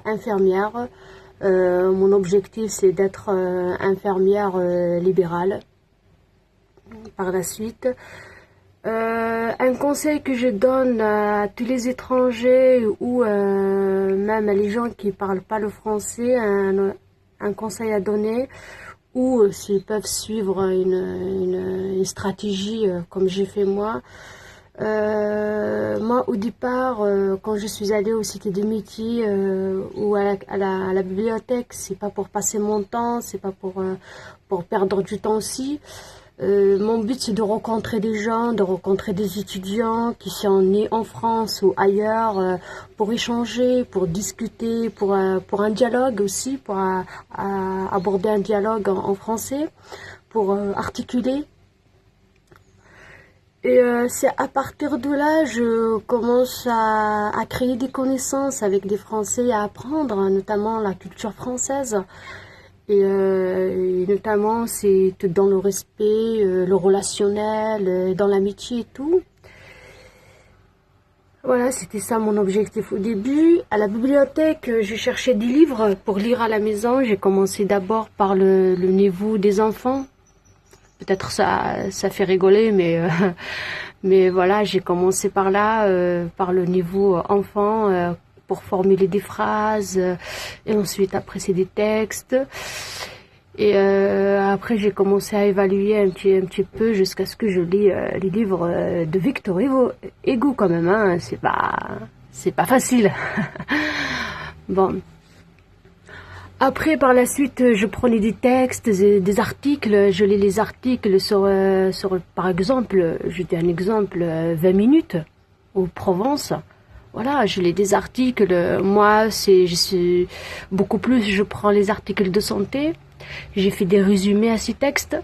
Infirmière. Mon objectif, c'est d'être infirmière libérale par la suite. Un conseil que je donne à tous les étrangers ou même à les gens qui parlent pas le français, un conseil à donner, ou s'ils peuvent suivre une stratégie comme j'ai fait moi. Moi, au départ, quand je suis allée au Cité des métiers ou à la bibliothèque, c'est pas pour passer mon temps, c'est pas pour perdre du temps aussi. Mon but, c'est de rencontrer des gens, de rencontrer des étudiants qui sont nés en France ou ailleurs, pour échanger, pour discuter, pour un dialogue aussi, pour aborder un dialogue en français, pour articuler. Et c'est à partir de là, je commence à créer des connaissances avec des Français, à apprendre, notamment la culture française. Et notamment, c'est dans le respect, le relationnel, dans l'amitié et tout. Voilà, c'était ça mon objectif au début. À la bibliothèque, je cherchais des livres pour lire à la maison. J'ai commencé d'abord par le niveau des enfants. Peut-être ça fait rigoler, mais voilà, j'ai commencé par là, par le niveau enfant, pour formuler des phrases, et ensuite après c'est des textes. Et après j'ai commencé à évaluer un petit peu jusqu'à ce que je lis les livres de Victor Hugo quand même, hein. C'est pas facile. Bon. Après, par la suite, je prenais des textes, des articles, je lis les articles sur par exemple, je dis un exemple, 20 minutes, ou Provence. Voilà, je lis des articles. Moi, je suis beaucoup plus, je prends les articles de santé. J'ai fait des résumés à ces textes.